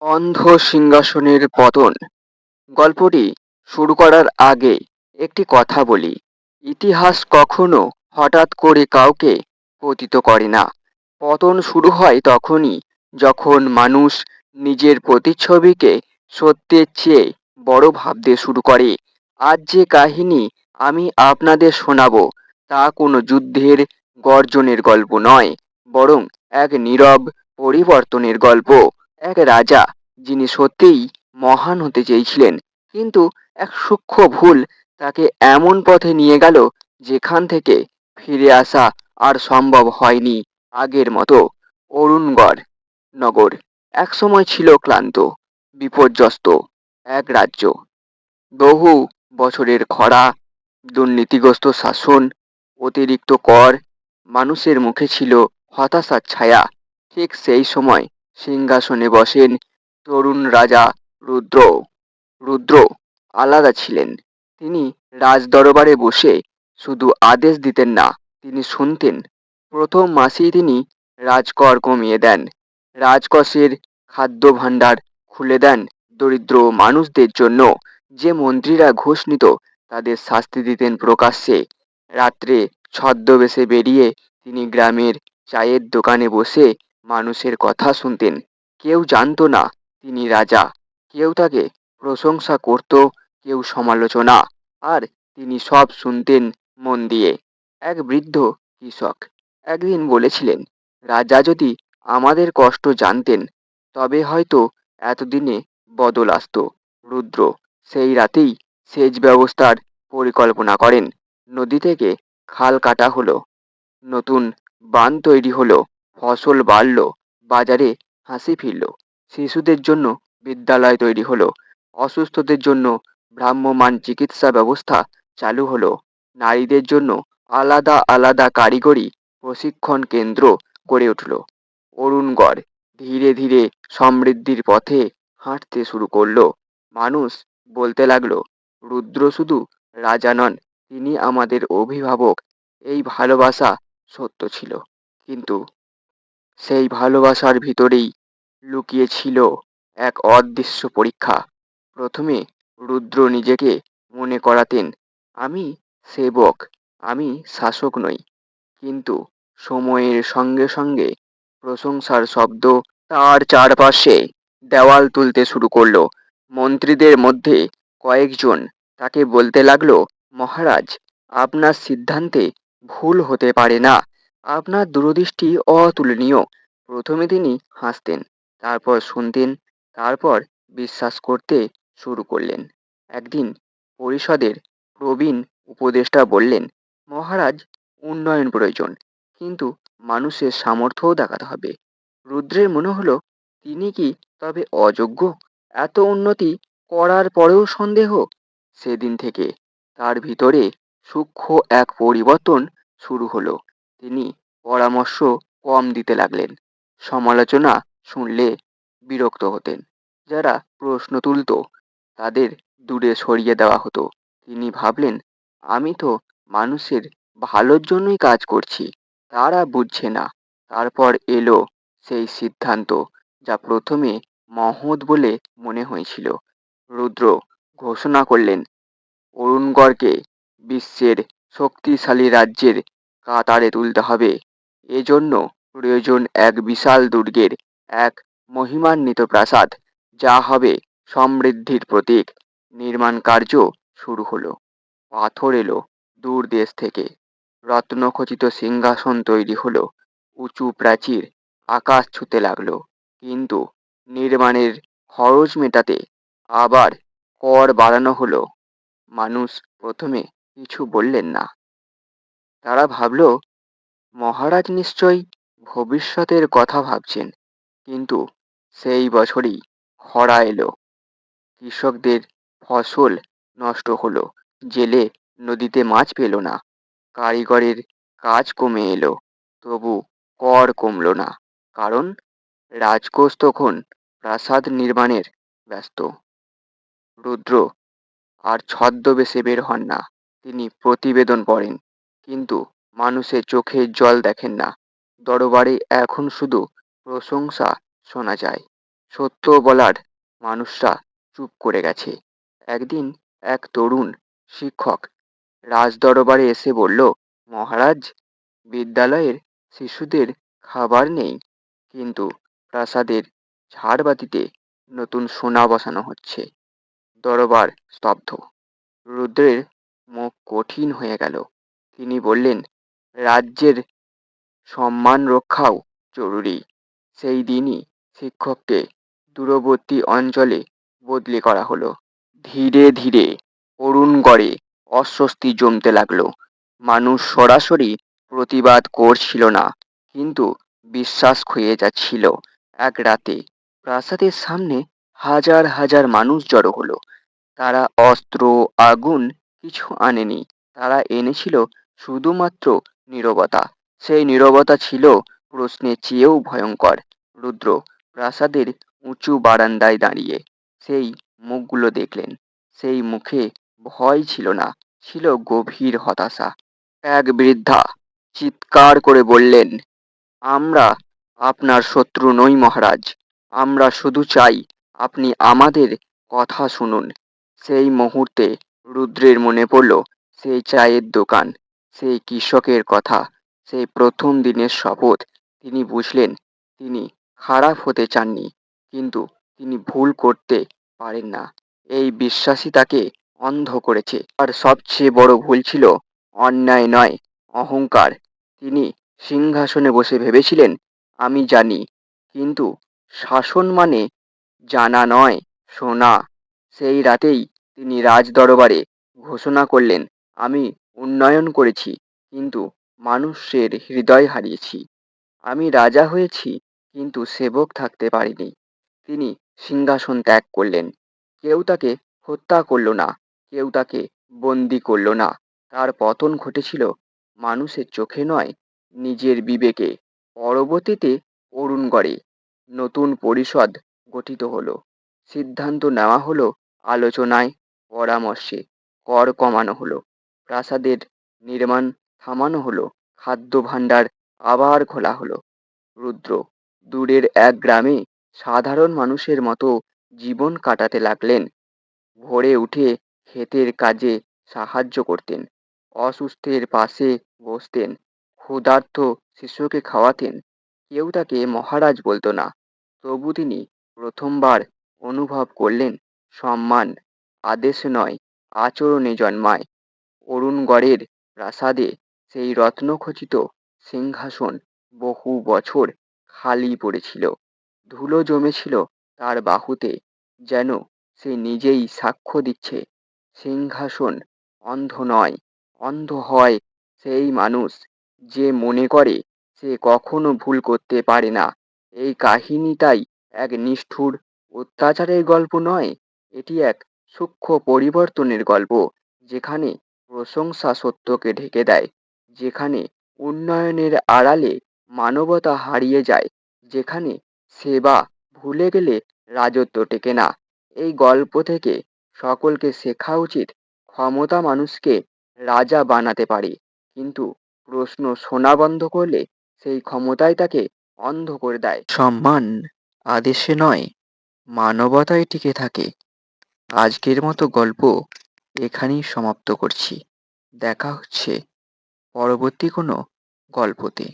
অন্ধ সিংহাসনের পতন গল্পটি শুরু করার আগে একটি কথা বলি। ইতিহাস কখনো হঠাৎ করে কাউকে পতিত করে না। পতন শুরু হয় তখনই যখন মানুষ নিজের প্রতিচ্ছবিকে সত্যের চেয়ে বড় ভাবতে শুরু করে। আজ যে কাহিনী আমি আপনাদের শোনাবো তা কোনো যুদ্ধের গর্জনের গল্প নয়, বরং এক নীরব পরিবর্তনের গল্প। এক রাজা যিনি সত্যিই মহান হতে চেয়েছিলেন, কিন্তু এক সূক্ষ্ম ভুল তাকে এমন পথে নিয়ে গেল যেখান থেকে ফিরে আসা আর সম্ভব হয়নি আগের মতো। অরুণগড় নগর একসময় ছিল ক্লান্ত, বিপর্যস্ত এক রাজ্য। বহু বছরের খরা, দুর্নীতিগ্রস্ত শাসন, অতিরিক্ত কর, মানুষের মুখে ছিল হতাশার ছায়া। ঠিক সেই সময় সিংহাসনে বসেন তরুণ রাজা রুদ্র। রুদ্র আলাদা ছিলেন। তিনি রাজদরবারে বসে শুধু আদেশ দিতেন না, তিনি শুনতেন। প্রথম মাসেই তিনি রাজকর কমিয়ে দেন, রাজকোষের খাদ্য ভাণ্ডার খুলে দেন দরিদ্র মানুষদের জন্য। যে মন্ত্রীরা ঘুষ নিত তাদের শাস্তি দিতেন প্রকাশ্যে। রাত্রে ছদ্মবেশে বেরিয়ে তিনি গ্রামের চায়ের দোকানে বসে মানুষের কথা শুনতেন। কেউ জানতো না তিনি রাজা, কেউ তাকে প্রশংসা করত, কেউ সমালোচনা। আর তিনি সব শুনতেন মন দিয়ে। এক বৃদ্ধ কৃষক একদিন বলেছিলেন, রাজা যদি আমাদের কষ্ট জানতেন তবে হয়তো এতদিনে বদল আসতো। রুদ্র সেই রাতেই সেচ ব্যবস্থার পরিকল্পনা করেন। নদী থেকে খাল কাটা হলো, নতুন বাঁধ তৈরি হলো, ফসল বাড়ল, বাজারে হাসি ফিরল। শিশুদের জন্য বিদ্যালয় তৈরি হলো, অসুস্থদের জন্য ভ্রাম্যমাণ চিকিৎসা ব্যবস্থা চালু হলো, নারীদের জন্য আলাদা আলাদা কারিগরি প্রশিক্ষণ কেন্দ্র গড়ে উঠল। অরুণগড় ধীরে ধীরে সমৃদ্ধির পথে হাঁটতে শুরু করলো। মানুষ বলতে লাগলো, রুদ্র শুধু রাজা নন, তিনি আমাদের অভিভাবক। এই ভালোবাসা সত্য ছিল, কিন্তু সেই ভালোবাসার ভিতরেই লুকিয়ে ছিল এক অদৃশ্য পরীক্ষা। প্রথমে রুদ্র নিজেকে মনে করাতেন, আমি সেবক, আমি শাসক নই। কিন্তু সময়ের সঙ্গে সঙ্গে প্রশংসার শব্দ তার চারপাশে দেওয়াল তুলতে শুরু করলো। মন্ত্রীদের মধ্যে কয়েকজন তাকে বলতে লাগলো, মহারাজ, আপনার সিদ্ধান্তে ভুল হতে পারে না, আপনার দূরদৃষ্টি অতুলনীয়। প্রথমে তিনি হাসতেন, তারপর শুনতেন, তারপর বিশ্বাস করতে শুরু করলেন। একদিন পরিষদের প্রবীণ উপদেষ্টা বললেন, মহারাজ, উন্নয়ন প্রয়োজন, কিন্তু মানুষের সামর্থ্যও দেখাতে হবে। রুদ্রের মনে হলো, তিনি কি তবে অযোগ্য? এত উন্নতি করার পরেও সন্দেহ। সেদিন থেকে তার ভিতরে সূক্ষ্ম এক পরিবর্তন শুরু হলো। তিনি পরামর্শ কম দিতে লাগলেন, সমালোচনা শুনলে বিরক্ত হতেন, যারা প্রশ্ন তুলতো তাদের দূরে সরিয়ে দেওয়া হতো। তিনি ভাবলেন, আমি তো মানুষের ভালোর জন্যই কাজ করছি, তারা বুঝছে না। তারপর এলো সেই সিদ্ধান্ত যা প্রথমে মহৎ বলে মনে হয়েছিল। রুদ্র ঘোষণা করলেন, অরুণগড়কে বিশ্বের শক্তিশালী রাজ্যের কাতারে তুলতে হবে। এজন্য প্রয়োজন এক বিশাল দুর্গের, এক মহিমান্বিত প্রাসাদ, যা হবে সমৃদ্ধির প্রতীক। নির্মাণ কার্য শুরু হলো। পাথর এলো দূর দেশ থেকে, রত্নখচিত সিংহাসন তৈরি হলো, উঁচু প্রাচীর আকাশ ছুঁতে লাগলো। কিন্তু নির্মাণের খরচ মেটাতে আবার কর বাড়ানো হলো। মানুষ প্রথমে কিছু বললেন না। তারা ভাবল, মহারাজ নিশ্চয়ই ভবিষ্যতের কথা ভাবছেন। কিন্তু সেই বছরই খরা এলো, কৃষকদের ফসল নষ্ট হলো, জেলে নদীতে মাছ পেল না, কারিগরের কাজ কমে এলো, তবু কর কমলো না। কারণ রাজকোষ তখন প্রাসাদ নির্মাণের ব্যস্ত। রুদ্র আর ছদ্মবেশে বের হন না, তিনি প্রতিবেদন পড়েন, কিন্তু মানুষের চোখে জল দেখেন না। দরবারে এখন শুধু প্রশংসা শোনা যায়। সত্য বলার মানুষরা চুপ করে গেছে। একদিন এক তরুণ শিক্ষক রাজদরবারে এসে বলল, মহারাজ, বিদ্যালয়ের শিশুদের খাবার নেই, কিন্তু প্রাসাদের ঝাড়বাতিতে নতুন সোনা বসানো হচ্ছে। দরবার স্তব্ধ। রুদ্রের মুখ কঠিন হয়ে গেল। তিনি বললেন, রাজ্যের সম্মান রক্ষাও জরুরি। সেই দিনই শিক্ষককে দূরবর্তী অঞ্চলে বদলি করা হলো। ধীরে ধীরে অরুণগড়ে অস্বস্তি জমতে লাগলো। মানুষ সরাসরি প্রতিবাদ করছিল না, কিন্তু বিশ্বাস ক্ষয়ে যাচ্ছিল। এক রাতে প্রাসাদের সামনে হাজার হাজার মানুষ জড়ো হলো। তারা অস্ত্র, আগুন কিছু আনেনি। তারা এনেছিল শুধুমাত্র নীরবতা। সেই নীরবতা ছিল প্রশ্নের চেয়েও ভয়ঙ্কর। রুদ্র প্রাসাদের উঁচু বারান্দায় দাঁড়িয়ে সেই মুখগুলো দেখলেন। সেই মুখে ভয় ছিল না, ছিল গভীর হতাশা। এক বৃদ্ধা চিৎকার করে বললেন, আমরা আপনার শত্রু নই মহারাজ। আমরা শুধু চাই আপনি আমাদের কথা শুনুন। সেই মুহূর্তে রুদ্রের মনে পড়ল সেই চায়ের দোকান, সেই কৃষকের কথা, সেই প্রথম দিনের শপথ। তিনি বুঝলেন তিনি খারাপ হতে চাননি, কিন্তু তিনি ভুল করতে পারেন না। এই বিশ্বাসই তাকে অন্ধ করেছে। আর সবচেয়ে বড় ভুল ছিল অন্যায় নয়, অহংকার। তিনি সিংহাসনে বসে ভেবেছিলেন, আমি জানি, কিন্তু শাসন মানে জানা নয়, শোনা। সেই রাতেই তিনি রাজদরবারে ঘোষণা করলেন, আমি উন্নয়ন করেছি, কিন্তু মানুষের হৃদয় হারিয়েছি। আমি রাজা হয়েছি, কিন্তু সেবক থাকতে পারিনি। তিনি সিংহাসন ত্যাগ করলেন। কেউ তাকে হত্যা করল না, কেউ তাকে বন্দি করল না। তার পতন ঘটেছিল মানুষের চোখে নয়, নিজের বিবেকে। পরবর্তীতে অরুণগড়ে নতুন পরিষদ গঠিত হলো। সিদ্ধান্ত নেওয়া হলো আলোচনায়, পরামর্শে। কর কমানো হলো, প্রাসাদের নির্মাণ থামানো হলো, খাদ্য ভাণ্ডার আবার খোলা হলো। রুদ্র দূরের এক গ্রামে সাধারণ মানুষের মতো জীবন কাটাতে লাগলেন। ভোরে উঠে ক্ষেতের কাজে সাহায্য করতেন, অসুস্থের পাশে বসতেন, ক্ষুধার্ত শিশুকে খাওয়াতেন। কেউ তাকে মহারাজ বলতো না, তবু তিনি প্রথমবার অনুভব করলেন সম্মান আদেশে নয়, আচরণে জন্মায়। অরুণগড়ের প্রাসাদে সেই রত্নখচিত সিংহাসন বহু বছর খালি পড়েছিল। ধুলো জমেছিল তার বাহুতে, যেন সে নিজেই সাক্ষ্য দিচ্ছে, সিংহাসন অন্ধ নয়, অন্ধ হয় সেই মানুষ যে মনে করে সে কখনো ভুল করতে পারে না। এই কাহিনীটাই এক নিষ্ঠুর অত্যাচারের গল্প নয়, এটি এক সূক্ষ্ম পরিবর্তনের গল্প, যেখানে প্রশংসা সত্যকে ঢেকে দেয়, যেখানে উন্নয়নের আড়ালে মানবতা হারিয়ে যায়, যেখানে সেবা ভুলে গেলে রাজত্ব টেকে না। এই গল্প থেকে সকলকে শেখা উচিত, ক্ষমতা মানুষকে রাজা বানাতে পারে, কিন্তু প্রশ্ন শোনা বন্ধ করলে সেই ক্ষমতাই তাকে অন্ধ করে দেয়। সম্মান আদেশে নয়, মানবতায় টিকে থাকে। আজকের মতো গল্প এখানেই সমাপ্ত করছি। দেখা হচ্ছে পরবর্তী কোনো গল্পতে।